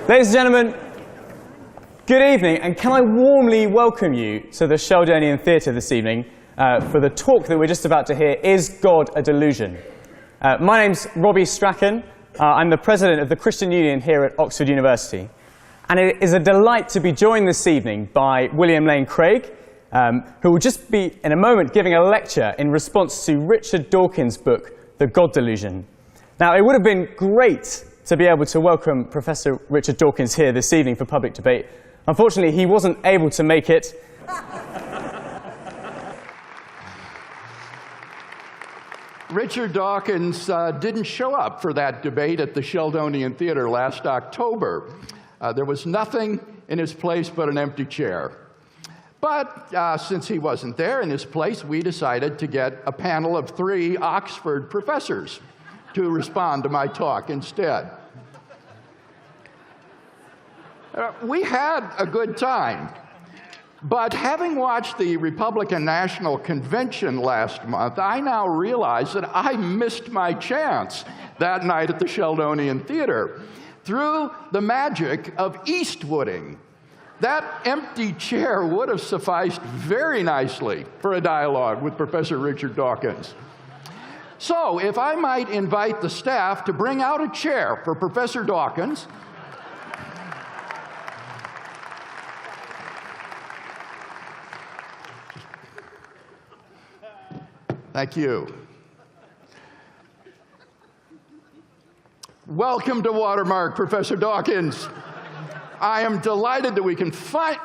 Ladies and gentlemen, good evening, and can I warmly welcome you to the Sheldonian Theatre this evening for the talk that we're just about to hear, Is God a Delusion? My name's Robbie Strachan. I'm the president of the Christian Union here at Oxford University. And it is a delight to be joined this evening by William Lane Craig, who will just be, in a moment, giving a lecture in response to Richard Dawkins' book, The God Delusion. Now, it would have been great to be able to welcome Professor Richard Dawkins here this evening for public debate. Unfortunately, he wasn't able to make it. Richard Dawkins didn't show up for that debate at the Sheldonian Theatre last October. There was nothing in his place but an empty chair. But since he wasn't there in his place, we decided to get a panel of 3 Oxford professors to respond to my talk instead. We had a good time. But having watched the Republican National Convention last month, I now realize that I missed my chance that night at the Sheldonian Theatre through the magic of Eastwooding. That empty chair would have sufficed very nicely for a dialogue with Professor Richard Dawkins. So, if I might invite the staff to bring out a chair for Professor Dawkins. Thank you. Welcome to Watermark, Professor Dawkins. I am delighted that we can find...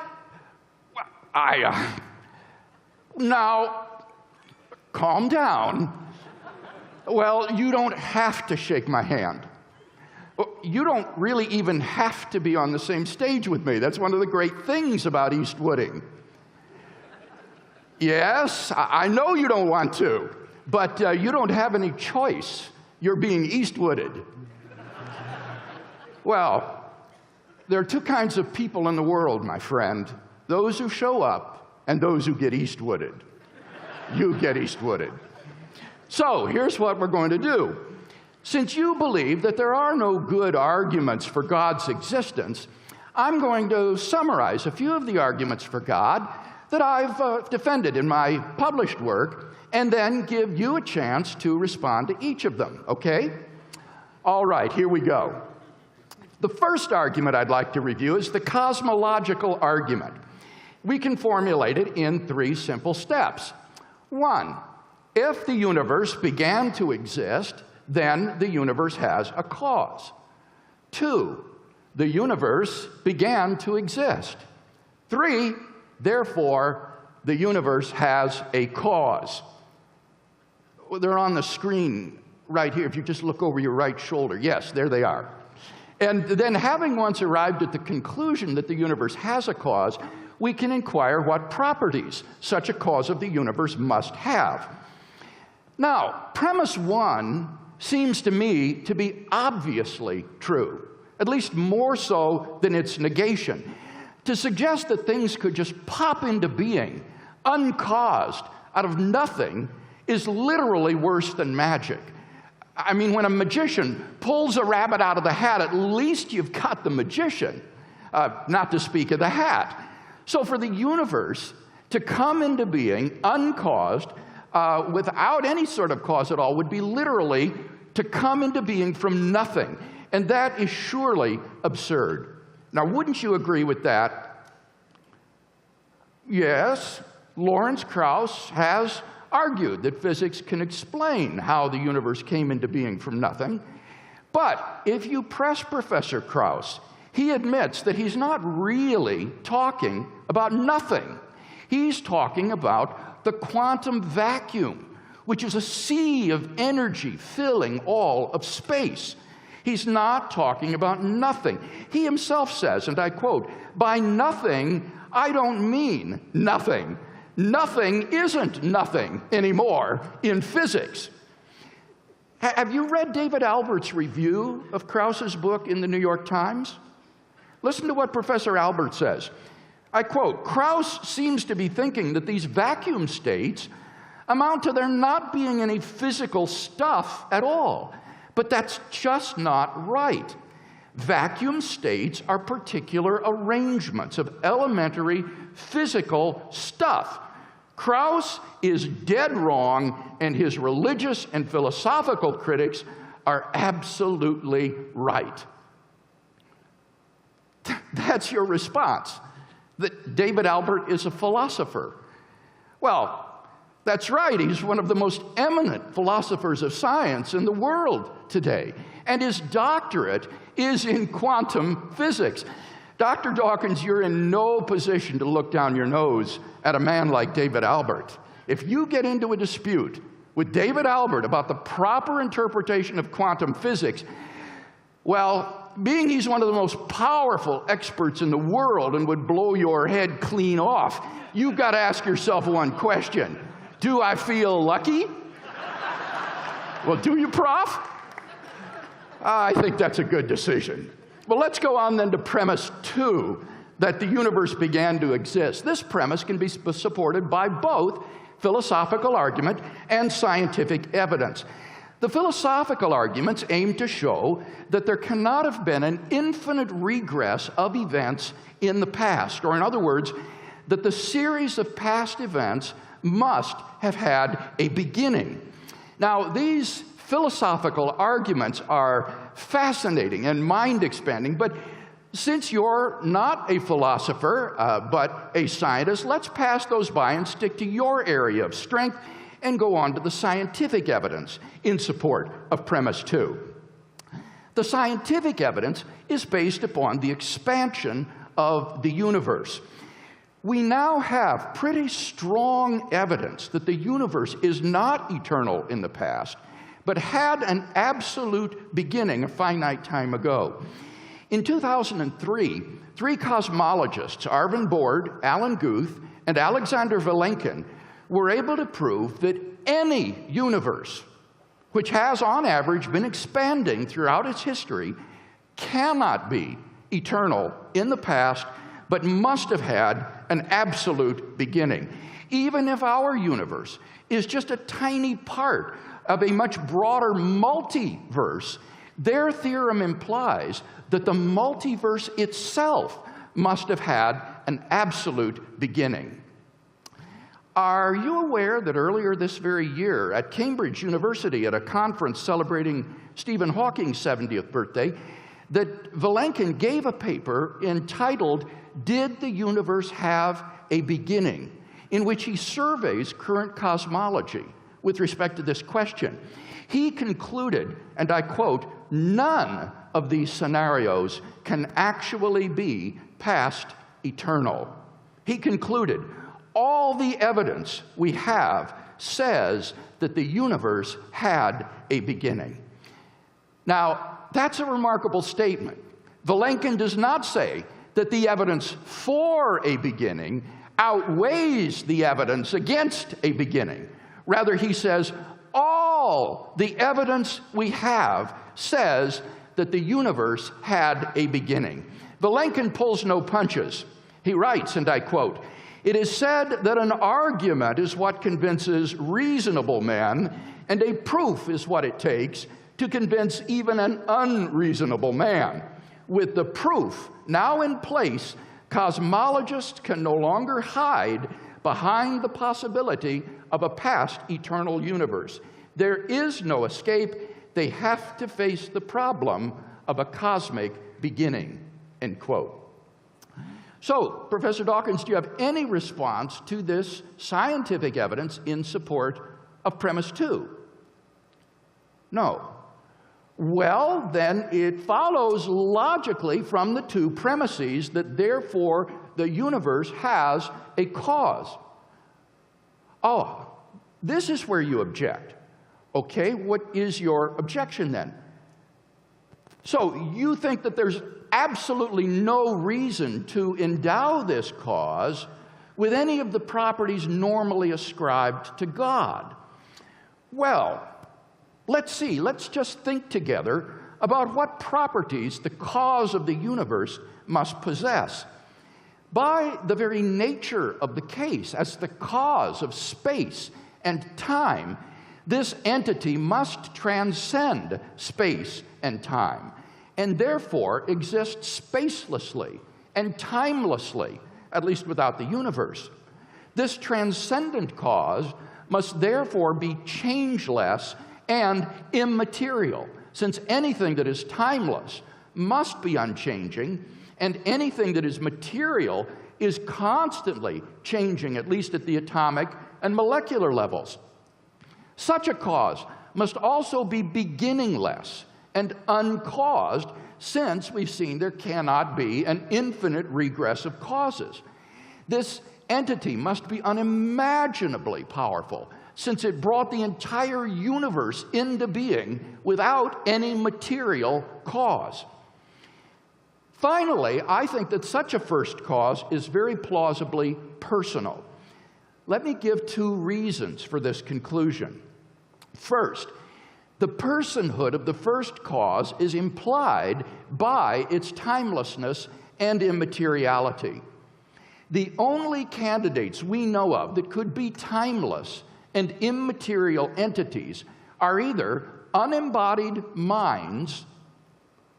Now, calm down. Well, you don't have to shake my hand. You don't really even have to be on the same stage with me. That's one of the great things about Eastwooding. Yes, I know you don't want to, but you don't have any choice. You're being Eastwooded. Well, there are 2 kinds of people in the world, my friend. Those who show up and those who get Eastwooded. You get Eastwooded. So, here's what we're going to do. Since you believe that there are no good arguments for God's existence, I'm going to summarize a few of the arguments for God that I've defended in my published work, and then give you a chance to respond to each of them, okay? All right, here we go. The first argument I'd like to review is the cosmological argument. We can formulate it in 3 simple steps. 1, if the universe began to exist, then the universe has a cause. 2, the universe began to exist. 3, therefore, the universe has a cause. They're on the screen right here, if you just look over your right shoulder. Yes, there they are. And then, having once arrived at the conclusion that the universe has a cause, we can inquire what properties such a cause of the universe must have. Now, premise 1 seems to me to be obviously true, at least more so than its negation. To suggest that things could just pop into being, uncaused, out of nothing, is literally worse than magic. I mean, when a magician pulls a rabbit out of the hat, at least you've got the magician, not to speak of the hat. So for the universe to come into being uncaused, without any sort of cause at all, would be literally to come into being from nothing. And that is surely absurd. Now, wouldn't you agree with that? Yes, Lawrence Krauss has argued that physics can explain how the universe came into being from nothing. But if you press Professor Krauss, he admits that he's not really talking about nothing. He's talking about the quantum vacuum, which is a sea of energy filling all of space. He's not talking about nothing. He himself says, and I quote, "By nothing, I don't mean nothing. Nothing isn't nothing anymore in physics." Have you read David Albert's review of Krauss's book in the New York Times? Listen to what Professor Albert says. I quote, "Krauss seems to be thinking that these vacuum states amount to there not being any physical stuff at all. But that's just not right. Vacuum states are particular arrangements of elementary physical stuff. Krauss is dead wrong, and his religious and philosophical critics are absolutely right. That's your response, that David Albert is a philosopher. Well, that's right. He's one of the most eminent philosophers of science in the world today, and his doctorate is in quantum physics. Dr. Dawkins, you're in no position to look down your nose at a man like David Albert. If you get into a dispute with David Albert about the proper interpretation of quantum physics, well, being he's one of the most powerful experts in the world and would blow your head clean off, you've got to ask yourself one question. Do I feel lucky? Well, do you, Prof? I think that's a good decision. Well, let's go on then to premise 2, that the universe began to exist. This premise can be supported by both philosophical argument and scientific evidence. The philosophical arguments aim to show that there cannot have been an infinite regress of events in the past, or in other words, that the series of past events must have had a beginning. Now, these philosophical arguments are fascinating and mind-expanding, but since you're not a philosopher, but a scientist, let's pass those by and stick to your area of strength and go on to the scientific evidence in support of premise 2. The scientific evidence is based upon the expansion of the universe. We now have pretty strong evidence that the universe is not eternal in the past, but had an absolute beginning a finite time ago. In 2003, 3 cosmologists, Arvin Bord, Alan Guth, and Alexander Vilenkin, were able to prove that any universe, which has on average been expanding throughout its history, cannot be eternal in the past, but must have had an absolute beginning. Even if our universe is just a tiny part of a much broader multiverse, their theorem implies that the multiverse itself must have had an absolute beginning. Are you aware that earlier this very year at Cambridge University, at a conference celebrating Stephen Hawking's 70th birthday, that Vilenkin gave a paper entitled, "Did the Universe Have a Beginning?" in which he surveys current cosmology with respect to this question. He concluded, and I quote, "None of these scenarios can actually be past eternal." He concluded, all the evidence we have says that the universe had a beginning. Now, that's a remarkable statement. Vilenkin does not say that the evidence for a beginning outweighs the evidence against a beginning. Rather, he says, all the evidence we have says that the universe had a beginning. Vilenkin pulls no punches. He writes, and I quote, "It is said that an argument is what convinces reasonable men, and a proof is what it takes to convince even an unreasonable man. With the proof now in place, cosmologists can no longer hide behind the possibility of a past eternal universe. There is no escape. They have to face the problem of a cosmic beginning," end quote. So, Professor Dawkins, do you have any response to this scientific evidence in support of premise 2? No. Well, then it follows logically from the 2 premises that therefore the universe has a cause. Oh, this is where you object. Okay, what is your objection then? So you think that there's absolutely no reason to endow this cause with any of the properties normally ascribed to God. Well, let's see. Let's just think together about what properties the cause of the universe must possess. By the very nature of the case, as the cause of space and time, this entity must transcend space and time. and therefore exists spacelessly and timelessly, at least without the universe. This transcendent cause must therefore be changeless and immaterial, since anything that is timeless must be unchanging, and anything that is material is constantly changing, at least at the atomic and molecular levels. Such a cause must also be beginningless and uncaused, since we've seen there cannot be an infinite regress of causes. This entity must be unimaginably powerful, since it brought the entire universe into being without any material cause. Finally, I think that such a first cause is very plausibly personal. Let me give two reasons for this conclusion. First, the personhood of the first cause is implied by its timelessness and immateriality. The only candidates we know of that could be timeless and immaterial entities are either unembodied minds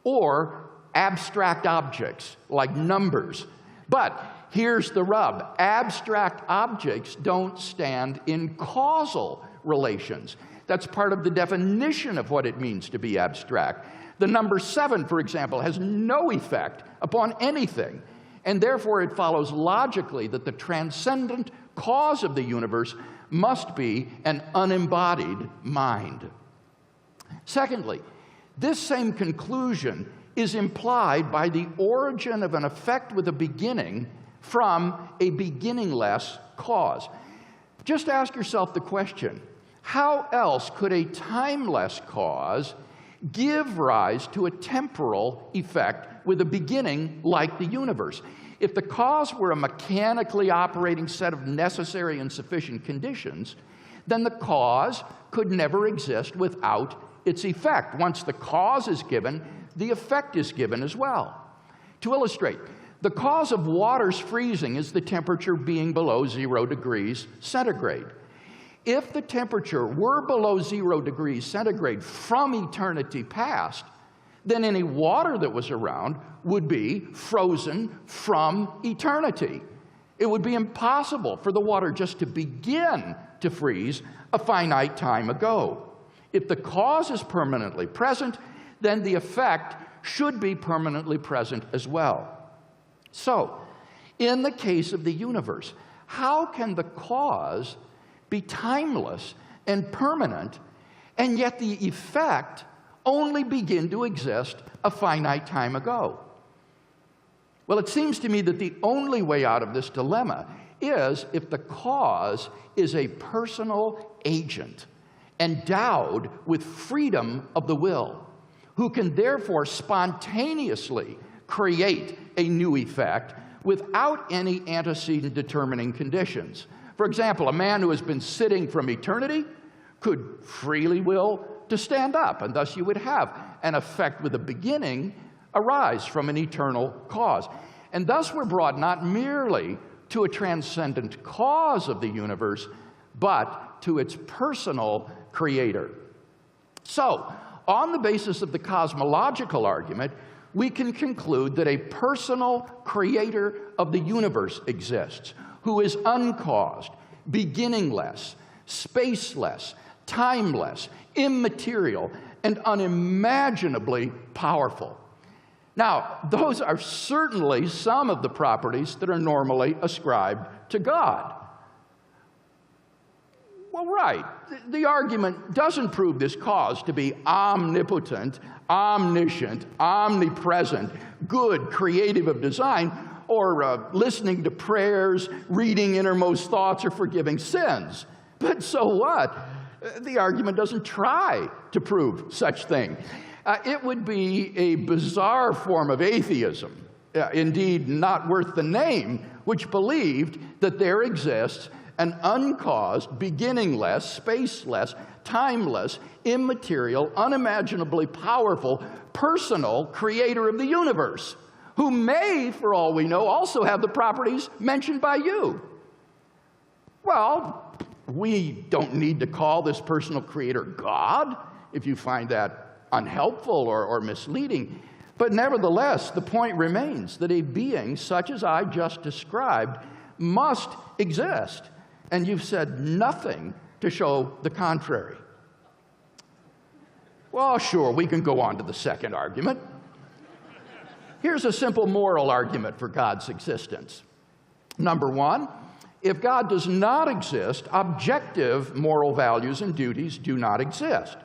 or abstract objects, like numbers. But here's the rub. Abstract objects don't stand in causal relations. That's part of the definition of what it means to be abstract. The number 7, for example, has no effect upon anything, and therefore it follows logically that the transcendent cause of the universe must be an unembodied mind. Secondly, this same conclusion is implied by the origin of an effect with a beginning from a beginningless cause. Just ask yourself the question, how else could a timeless cause give rise to a temporal effect with a beginning like the universe? If the cause were a mechanically operating set of necessary and sufficient conditions, then the cause could never exist without its effect. Once the cause is given, the effect is given as well. To illustrate, the cause of water's freezing is the temperature being below 0 degrees centigrade. If the temperature were below 0 degrees centigrade from eternity past, then any water that was around would be frozen from eternity. It would be impossible for the water just to begin to freeze a finite time ago. If the cause is permanently present, then the effect should be permanently present as well. So, in the case of the universe, how can the cause be timeless and permanent, and yet the effect only begin to exist a finite time ago? Well, it seems to me that the only way out of this dilemma is if the cause is a personal agent endowed with freedom of the will, who can therefore spontaneously create a new effect without any antecedent determining conditions. For example, a man who has been sitting from eternity could freely will to stand up, and thus you would have an effect with a beginning arise from an eternal cause. And thus we're brought not merely to a transcendent cause of the universe, but to its personal creator. So, on the basis of the cosmological argument, we can conclude that a personal creator of the universe exists, who is uncaused, beginningless, spaceless, timeless, immaterial, and unimaginably powerful. Now, those are certainly some of the properties that are normally ascribed to God. Well, right. The argument doesn't prove this cause to be omnipotent, omniscient, omnipresent, good, creative of design, or listening to prayers, reading innermost thoughts, or forgiving sins. But so what? The argument doesn't try to prove such thing. It would be a bizarre form of atheism, indeed not worth the name, which believed that there exists an uncaused, beginningless, spaceless, timeless, immaterial, unimaginably powerful, personal creator of the universe, who may, for all we know, also have the properties mentioned by you. Well, we don't need to call this personal creator God, if you find that unhelpful or misleading. But nevertheless, the point remains that a being such as I just described must exist, and you've said nothing to show the contrary. Well, sure, we can go on to the second argument. Here's a simple moral argument for God's existence. Number one, if God does not exist, objective moral values and duties do not exist.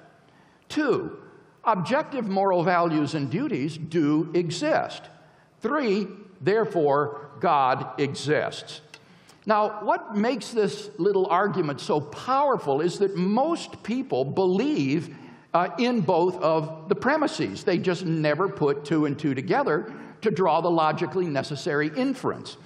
Two, objective moral values and duties do exist. Three, therefore, God exists. Now, what makes this little argument so powerful is that most people believe in both of the premises. They just never put two and two together to draw the logically necessary inference.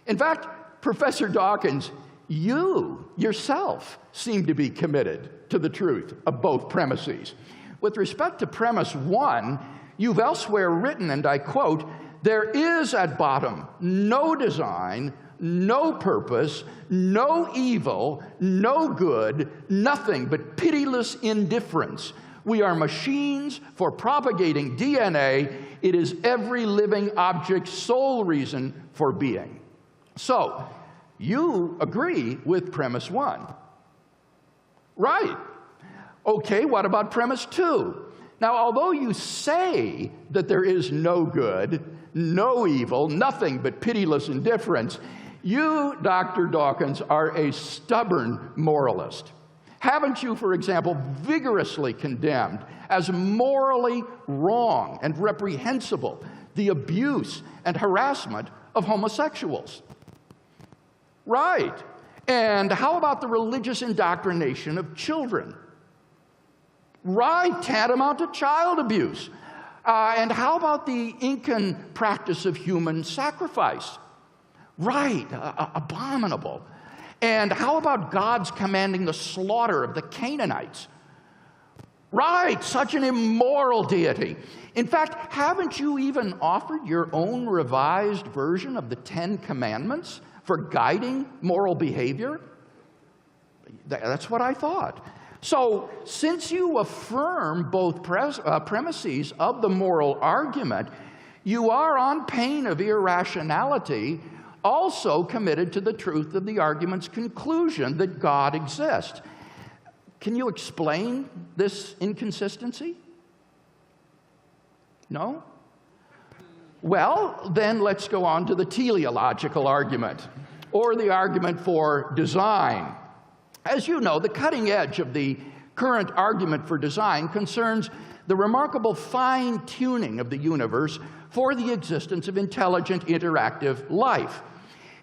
In fact, Professor Dawkins, you yourself seem to be committed to the truth of both premises. With respect to premise one, you've elsewhere written, and I quote, "There is at bottom no design, no purpose, no evil, no good, nothing but pitiless indifference. We are machines for propagating DNA. It is every living object's sole reason for being." So, you agree with premise one. Right. Okay, what about premise two? Now, although you say that there is no good, no evil, nothing but pitiless indifference, you, Dr. Dawkins, are a stubborn moralist. Haven't you, for example, vigorously condemned as morally wrong and reprehensible the abuse and harassment of homosexuals? Right. And how about the religious indoctrination of children? Right, tantamount to child abuse. And how about the Incan practice of human sacrifice? Right, abominable. And how about God's commanding the slaughter of the Canaanites? Right, such an immoral deity. In fact, haven't you even offered your own revised version of the Ten Commandments for guiding moral behavior? That's what I thought. So, since you affirm both premises of the moral argument, you are, on pain of irrationality, also committed to the truth of the argument's conclusion that God exists. Can you explain this inconsistency? No? Well, then let's go on to the teleological argument, or the argument for design. As you know, the cutting edge of the current argument for design concerns the remarkable fine-tuning of the universe for the existence of intelligent, interactive life.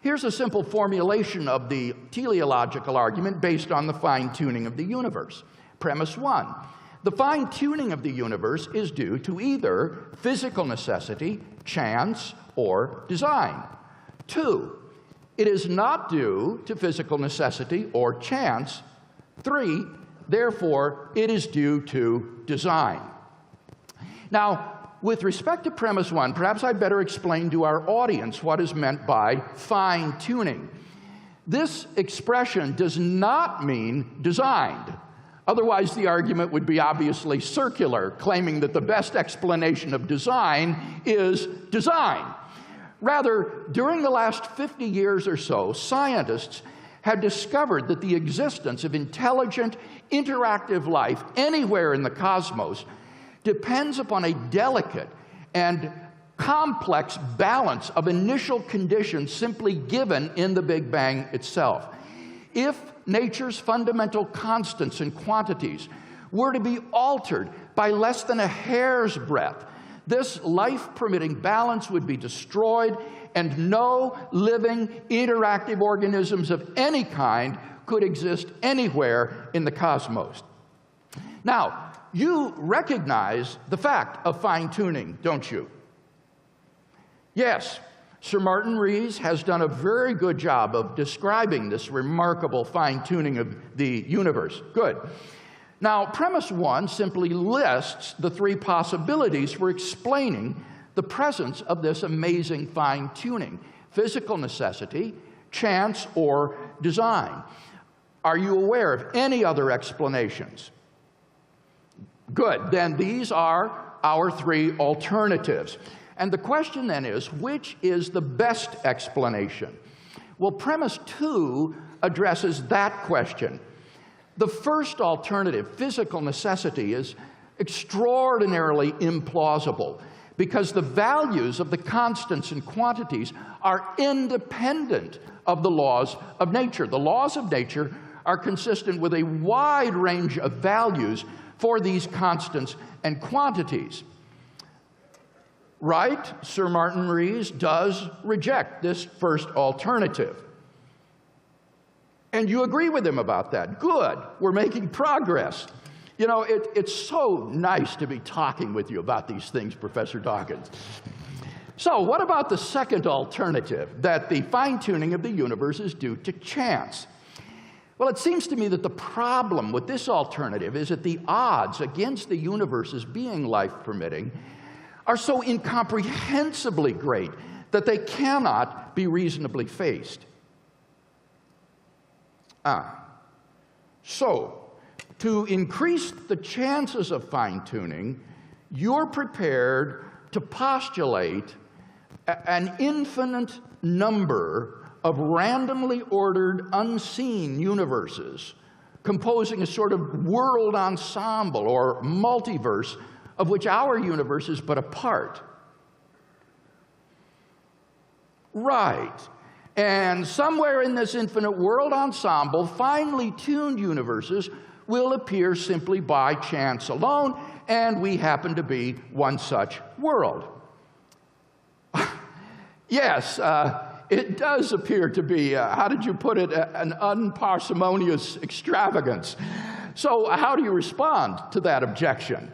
Here's a simple formulation of the teleological argument based on the fine-tuning of the universe. Premise one, the fine-tuning of the universe is due to either physical necessity, chance, or design. Two, it is not due to physical necessity or chance. Three, therefore, it is due to design. Now, with respect to premise one, perhaps I'd better explain to our audience what is meant by fine-tuning. This expression does not mean designed. Otherwise, the argument would be obviously circular, claiming that the best explanation of design is design. Rather, during the last 50 years or so, scientists had discovered that the existence of intelligent, interactive life anywhere in the cosmos depends upon a delicate and complex balance of initial conditions simply given in the Big Bang itself. If nature's fundamental constants and quantities were to be altered by less than a hair's breadth, this life-permitting balance would be destroyed, and no living, interactive organisms of any kind could exist anywhere in the cosmos. Now, you recognize the fact of fine-tuning, don't you? Yes, Sir Martin Rees has done a very good job of describing this remarkable fine-tuning of the universe. Good. Now, premise one simply lists the three possibilities for explaining the presence of this amazing fine-tuning: physical necessity, chance, or design. Are you aware of any other explanations? Good. Then these are our three alternatives. And the question then is, which is the best explanation? Well, premise 2 addresses that question. The first alternative, physical necessity, is extraordinarily implausible because the values of the constants and quantities are independent of the laws of nature. The laws of nature are consistent with a wide range of values for these constants and quantities. Right? Sir Martin Rees does reject this first alternative. And you agree with him about that. Good. We're making progress. You know, it's so nice to be talking with you about these things, Professor Dawkins. So what about the second alternative, that the fine-tuning of the universe is due to chance? Well, it seems to me that the problem with this alternative is that the odds against the universe's being life-permitting are so incomprehensibly great that they cannot be reasonably faced. So, to increase the chances of fine-tuning, you're prepared to postulate an infinite number of randomly ordered, unseen universes, composing a sort of world ensemble or multiverse of which our universe is but a part. Right. And somewhere in this infinite world ensemble, finely tuned universes will appear simply by chance alone, and we happen to be one such world. Yes, it does appear to be, how did you put it, an unparsimonious extravagance. So how do you respond to that objection?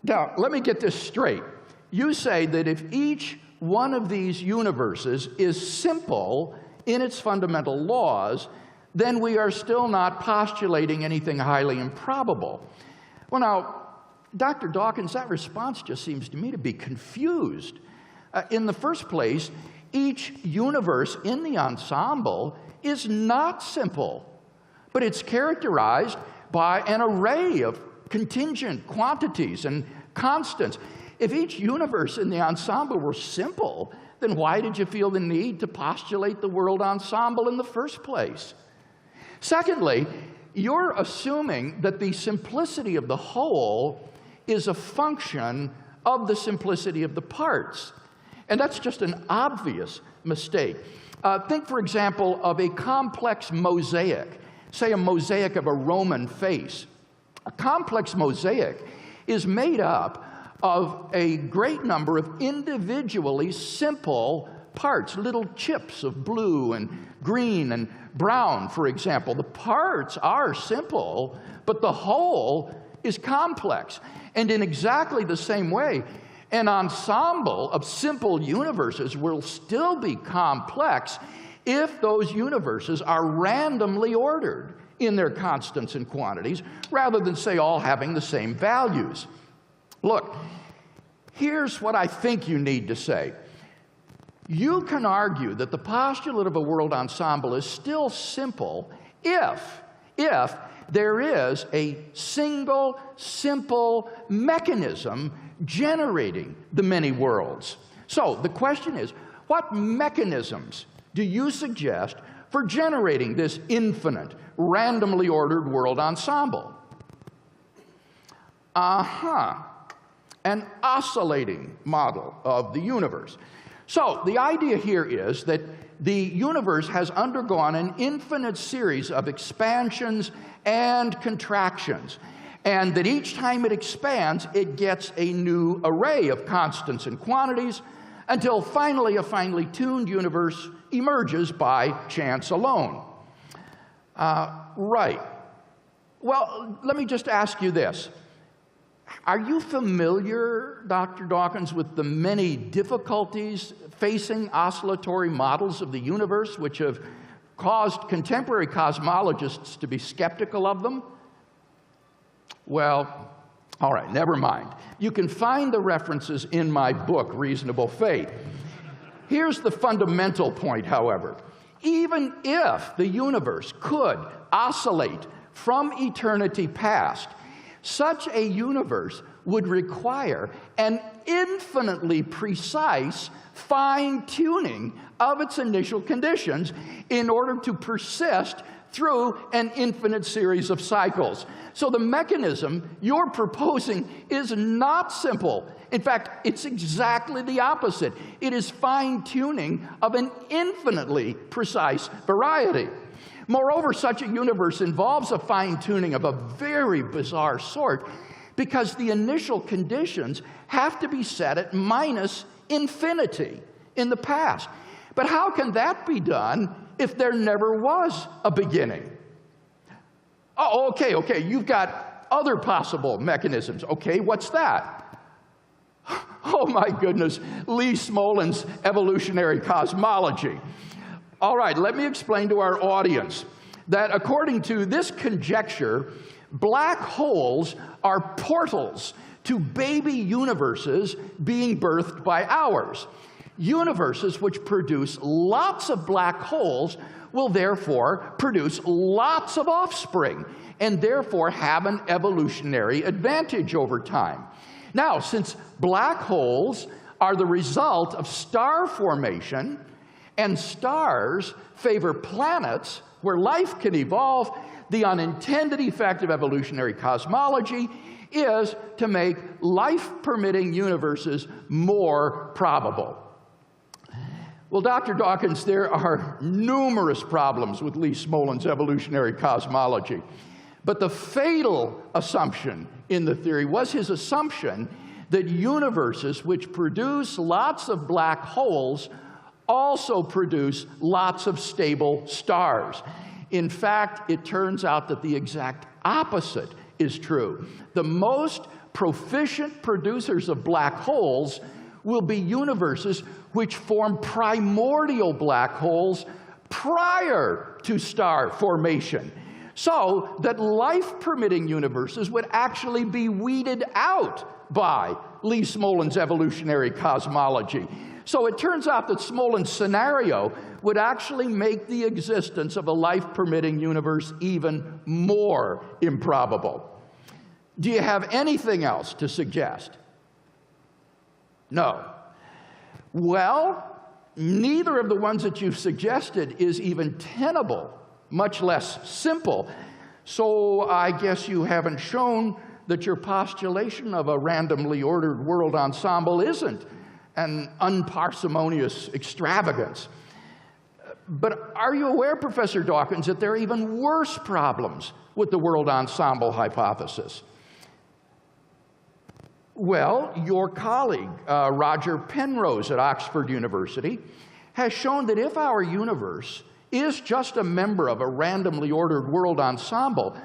Now, let me get this straight. You say that if each one of these universes is simple in its fundamental laws, then we are still not postulating anything highly improbable. Well, now, Dr. Dawkins, that response just seems to me to be confused. In the first place, each universe in the ensemble is not simple, but it's characterized by an array of contingent quantities and constants. If each universe in the ensemble were simple, then why did you feel the need to postulate the world ensemble in the first place? Secondly, you're assuming that the simplicity of the whole is a function of the simplicity of the parts. And that's just an obvious mistake. Think, for example, of a complex mosaic, say a mosaic of a Roman face. A complex mosaic is made up of a great number of individually simple parts, little chips of blue and green and brown, for example. The parts are simple, but the whole is complex. And in exactly the same way, an ensemble of simple universes will still be complex if those universes are randomly ordered in their constants and quantities, rather than, say, all having the same values. Look, here's what I think you need to say. You can argue that the postulate of a world ensemble is still simple if there is a single, simple mechanism generating the many worlds. So the question is, what mechanisms do you suggest for generating this infinite, randomly ordered world ensemble? An oscillating model of the universe. So the idea here is that the universe has undergone an infinite series of expansions and contractions, and that each time it expands, it gets a new array of constants and quantities, until finally a finely tuned universe emerges by chance alone. Right. Well, let me just ask you this. Are you familiar, Dr. Dawkins, with the many difficulties facing oscillatory models of the universe, which have caused contemporary cosmologists to be skeptical of them? Well, all right, never mind. You can find the references in my book, Reasonable Faith. Here's the fundamental point, however. Even if the universe could oscillate from eternity past, such a universe would require an infinitely precise fine-tuning of its initial conditions in order to persist through an infinite series of cycles. So the mechanism you're proposing is not simple. In fact, it's exactly the opposite. It is fine-tuning of an infinitely precise variety. Moreover, such a universe involves a fine-tuning of a very bizarre sort because the initial conditions have to be set at minus infinity in the past. But how can that be done if there never was a beginning? Oh, okay, you've got other possible mechanisms. Okay, what's that? Oh my goodness, Lee Smolin's evolutionary cosmology. All right, let me explain to our audience that according to this conjecture, black holes are portals to baby universes being birthed by ours. Universes which produce lots of black holes will therefore produce lots of offspring and therefore have an evolutionary advantage over time. Now, since black holes are the result of star formation, and stars favor planets where life can evolve, the unintended effect of evolutionary cosmology is to make life-permitting universes more probable. Well, Dr. Dawkins, there are numerous problems with Lee Smolin's evolutionary cosmology. But the fatal assumption in the theory was his assumption that universes which produce lots of black holes also produce lots of stable stars. In fact, it turns out that the exact opposite is true. The most proficient producers of black holes will be universes which form primordial black holes prior to star formation, so that life-permitting universes would actually be weeded out by Lee Smolin's evolutionary cosmology. So it turns out that Smolin's scenario would actually make the existence of a life-permitting universe even more improbable. Do you have anything else to suggest? No. Well, neither of the ones that you've suggested is even tenable, much less simple. So I guess you haven't shown that your postulation of a randomly ordered world ensemble isn't an unparsimonious extravagance. But are you aware, Professor Dawkins, that there are even worse problems with the world ensemble hypothesis? Well, your colleague, Roger Penrose at Oxford University, has shown that if our universe is just a member of a randomly ordered world ensemble,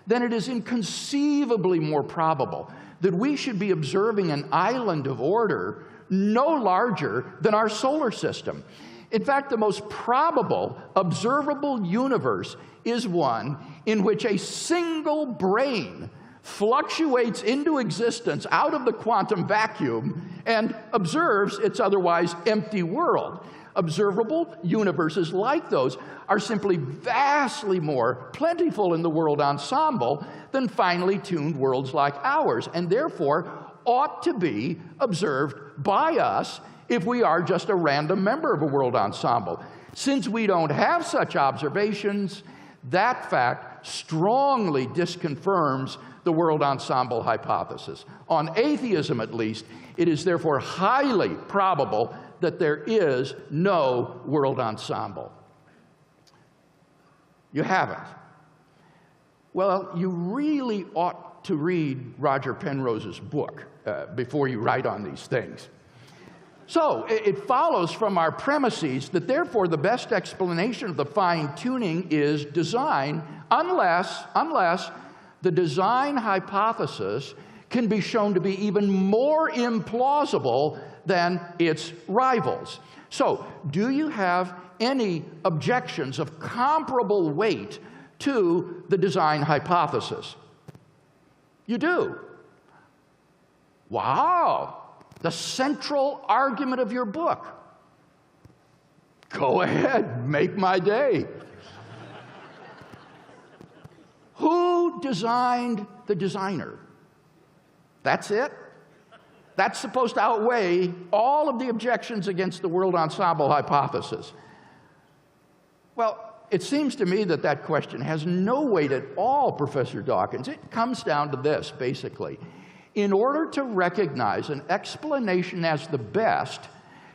then it is inconceivably more probable that we should be observing an island of order no larger than our solar system. In fact, the most probable observable universe is one in which a single brain fluctuates into existence out of the quantum vacuum and observes its otherwise empty world. Observable universes like those are simply vastly more plentiful in the world ensemble than finely tuned worlds like ours, and therefore ought to be observed by us if we are just a random member of a world ensemble. Since we don't have such observations, that fact strongly disconfirms the world ensemble hypothesis. On atheism, at least, it is therefore highly probable that there is no world ensemble. You haven't. Well, you really ought to read Roger Penrose's book before you write on these things. So it follows from our premises that therefore the best explanation of the fine-tuning is design, unless the design hypothesis can be shown to be even more implausible than its rivals. So, do you have any objections of comparable weight to the design hypothesis? You do. Wow! The central argument of your book. Go ahead, make my day. Who designed the designer? That's it? That's supposed to outweigh all of the objections against the world ensemble hypothesis. Well, it seems to me that that question has no weight at all, Professor Dawkins. It comes down to this, basically. In order to recognize an explanation as the best,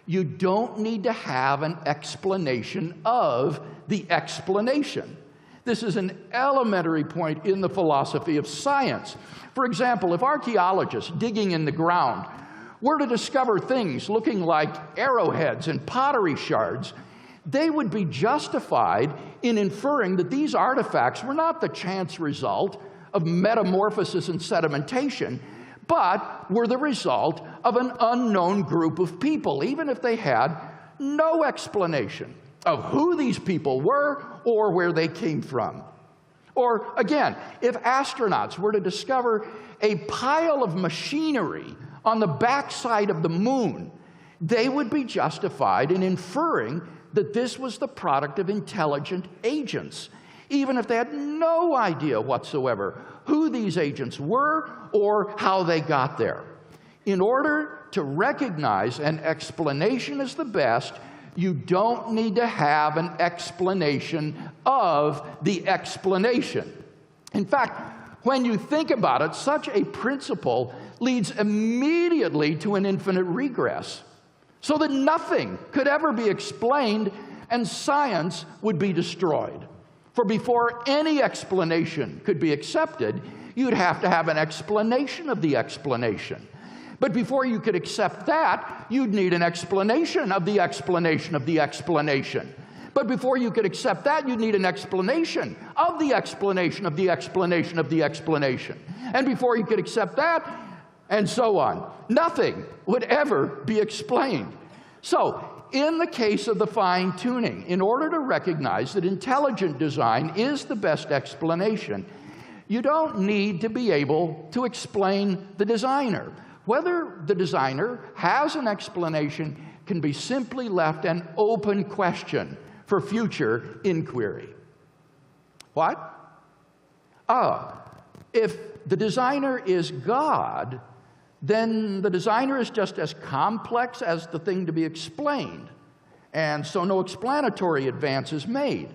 you don't need to have an explanation of the explanation. This is an elementary point in the philosophy of science. For example, if archaeologists digging in the ground were to discover things looking like arrowheads and pottery shards, they would be justified in inferring that these artifacts were not the chance result of metamorphosis and sedimentation, but were the result of an unknown group of people, even if they had no explanation of who these people were or where they came from. Or again, if astronauts were to discover a pile of machinery on the backside of the moon, they would be justified in inferring that this was the product of intelligent agents, even if they had no idea whatsoever who these agents were or how they got there. In order to recognize an explanation as the best, you don't need to have an explanation of the explanation. In fact, when you think about it, such a principle leads immediately to an infinite regress, so that nothing could ever be explained and science would be destroyed. For before any explanation could be accepted, you'd have to have an explanation of the explanation. But before you could accept that, you'd need an explanation of the explanation of the explanation. But before you could accept that, you'd need an explanation of the explanation of the explanation of the explanation. And before you could accept that, and so on, nothing would ever be explained. So, in the case of the fine-tuning, in order to recognize that intelligent design is the best explanation, you don't need to be able to explain the designer. Whether the designer has an explanation can be simply left an open question for future inquiry. What? If the designer is God, then the designer is just as complex as the thing to be explained, and so no explanatory advance is made.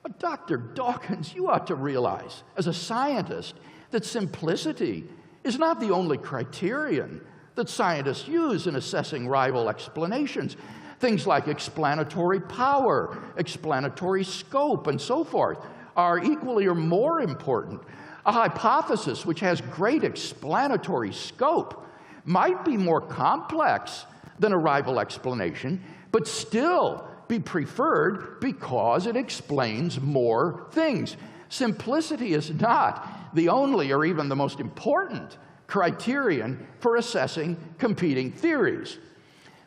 But Dr. Dawkins, you ought to realize, as a scientist, that simplicity is not the only criterion that scientists use in assessing rival explanations. Things like explanatory power, explanatory scope, and so forth are equally or more important. A hypothesis which has great explanatory scope might be more complex than a rival explanation, but still be preferred because it explains more things. Simplicity is not the only or even the most important criterion for assessing competing theories.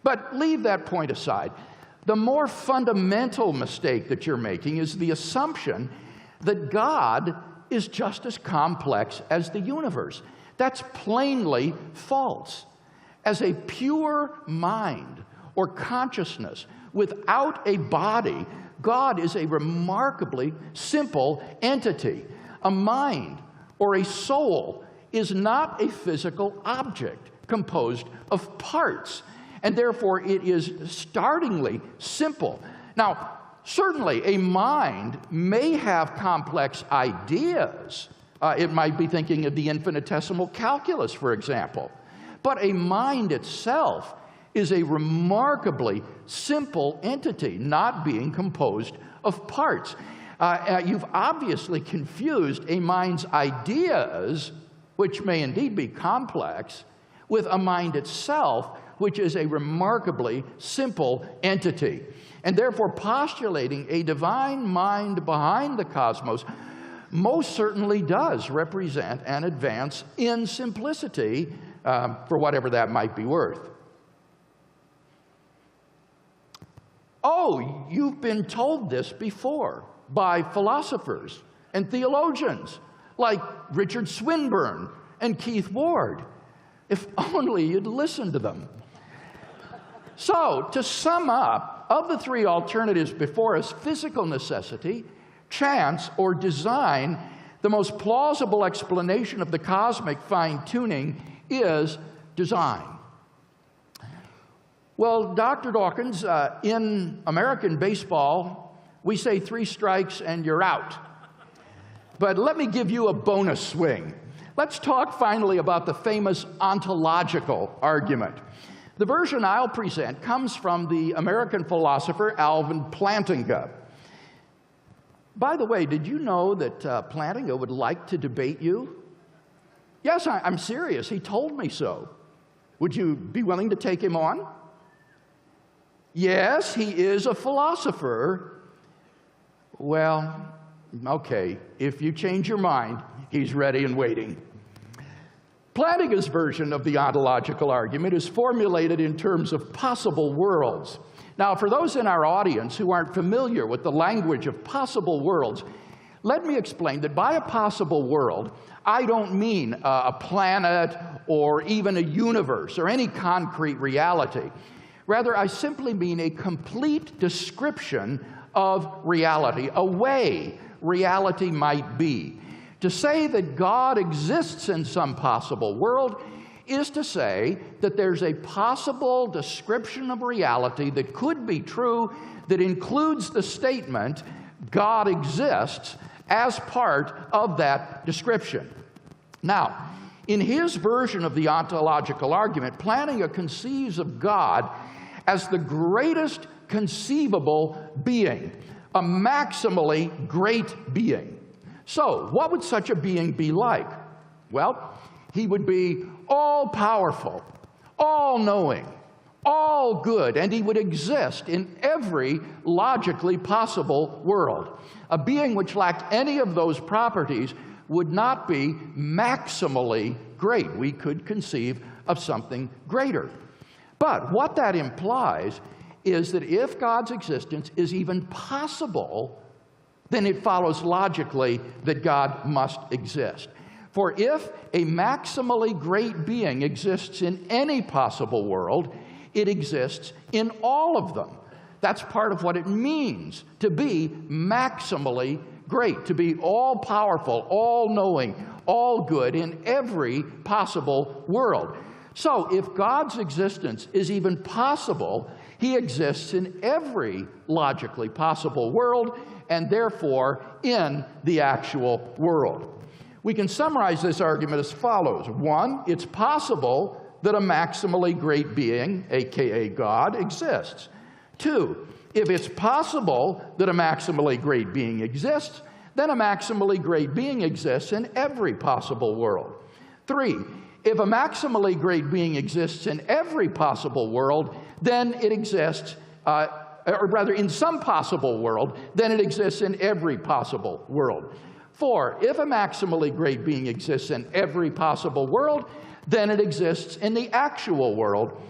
But leave that point aside. The more fundamental mistake that you're making is the assumption that God is just as complex as the universe. That's plainly false. As a pure mind or consciousness without a body, God is a remarkably simple entity. A mind or a soul is not a physical object composed of parts, and therefore it is startlingly simple. Now, certainly, a mind may have complex ideas. It might be thinking of the infinitesimal calculus, for example. But a mind itself is a remarkably simple entity, not being composed of parts. You've obviously confused a mind's ideas, which may indeed be complex, with a mind itself, which is a remarkably simple entity. And therefore, postulating a divine mind behind the cosmos most certainly does represent an advance in simplicity, for whatever that might be worth. Oh, you've been told this before by philosophers and theologians like Richard Swinburne and Keith Ward. If only you'd listened to them. So, to sum up, of the three alternatives before us, physical necessity, chance, or design, the most plausible explanation of the cosmic fine-tuning is design. Well, Dr. Dawkins, in American baseball, we say 3 strikes and you're out. But let me give you a bonus swing. Let's talk finally about the famous ontological argument. The version I'll present comes from the American philosopher Alvin Plantinga. By the way, did you know that Plantinga would like to debate you? Yes, I'm serious. He told me so. Would you be willing to take him on? Yes, he is a philosopher. Well, okay, if you change your mind, he's ready and waiting. Plantinga's version of the ontological argument is formulated in terms of possible worlds. Now, for those in our audience who aren't familiar with the language of possible worlds, let me explain that by a possible world, I don't mean a planet or even a universe or any concrete reality. Rather, I simply mean a complete description of reality, a way reality might be. To say that God exists in some possible world is to say that there's a possible description of reality that could be true that includes the statement, God exists, as part of that description. Now, in his version of the ontological argument, Plantinga conceives of God as the greatest conceivable being, a maximally great being. So, what would such a being be like? Well, he would be all-powerful, all-knowing, all good, and he would exist in every logically possible world. A being which lacked any of those properties would not be maximally great. We could conceive of something greater. But what that implies is that if God's existence is even possible, then it follows logically that God must exist. For if a maximally great being exists in any possible world, it exists in all of them. That's part of what it means to be maximally great, to be all-powerful, all-knowing, all-good in every possible world. So if God's existence is even possible, he exists in every logically possible world, and therefore in the actual world. We can summarize this argument as follows. 1, it's possible that a maximally great being, aka God, exists. 2, if it's possible that a maximally great being exists, then a maximally great being exists in every possible world. 3, if a maximally great being exists in every possible world, then it exists or rather in some possible world, then it exists in every possible world. 4, if a maximally great being exists in every possible world, then it exists in the actual world.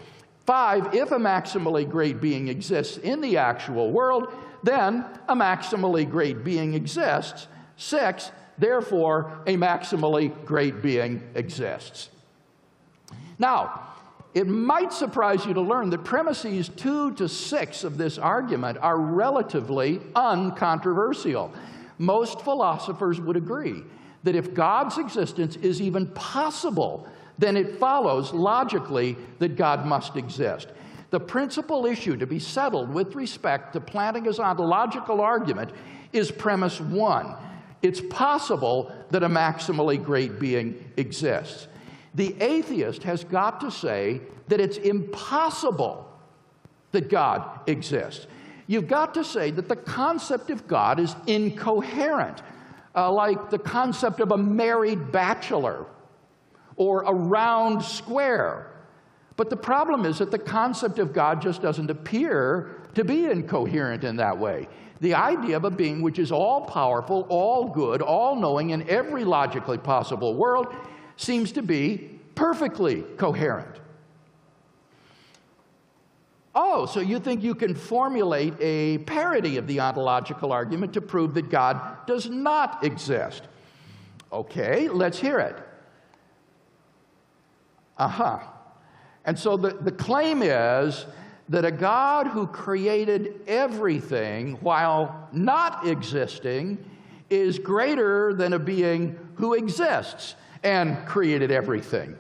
5, if a maximally great being exists in the actual world, then a maximally great being exists. 6, therefore, a maximally great being exists. Now, it might surprise you to learn that premises 2 to 6 of this argument are relatively uncontroversial. Most philosophers would agree that if God's existence is even possible, then it follows logically that God must exist. The principal issue to be settled with respect to Plantinga's ontological argument is premise 1. It's possible that a maximally great being exists. The atheist has got to say that it's impossible that God exists. You've got to say that the concept of God is incoherent, like the concept of a married bachelor or a round square. But the problem is that the concept of God just doesn't appear to be incoherent in that way. The idea of a being which is all-powerful, all-good, all-knowing in every logically possible world seems to be perfectly coherent. Oh, so you think you can formulate a parody of the ontological argument to prove that God does not exist? Okay, let's hear it. And so the claim is that a God who created everything while not existing is greater than a being who exists and created everything.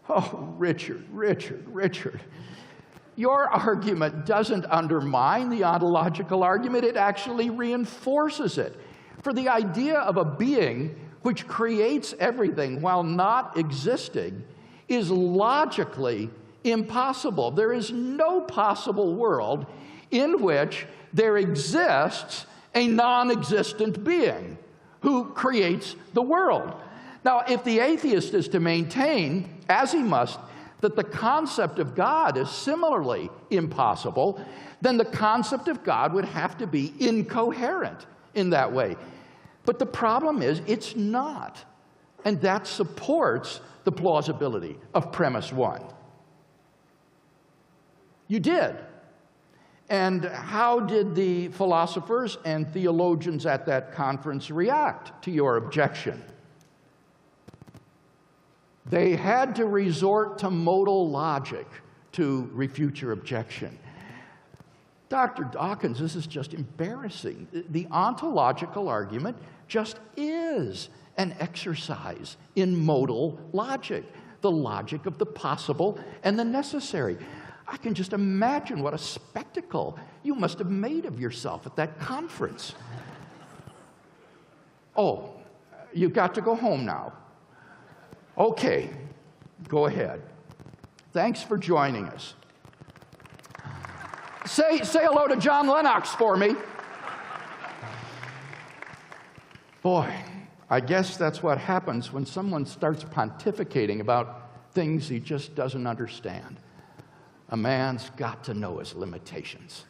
Oh, Richard, your argument doesn't undermine the ontological argument, it actually reinforces it. For the idea of a being which creates everything while not existing is logically impossible. There is no possible world in which there exists a non-existent being who creates the world. Now, if the atheist is to maintain, as he must, that the concept of God is similarly impossible, then the concept of God would have to be incoherent in that way. But the problem is, it's not. And that supports the plausibility of premise one. You did. And how did the philosophers and theologians at that conference react to your objection? They had to resort to modal logic to refute your objection. Dr. Dawkins, this is just embarrassing. The ontological argument just is an exercise in modal logic, the logic of the possible and the necessary. I can just imagine what a spectacle you must have made of yourself at that conference. Oh, you've got to go home now. Okay, go ahead. Thanks for joining us. Say hello to John Lennox for me. Boy, I guess that's what happens when someone starts pontificating about things he just doesn't understand. A man's got to know his limitations.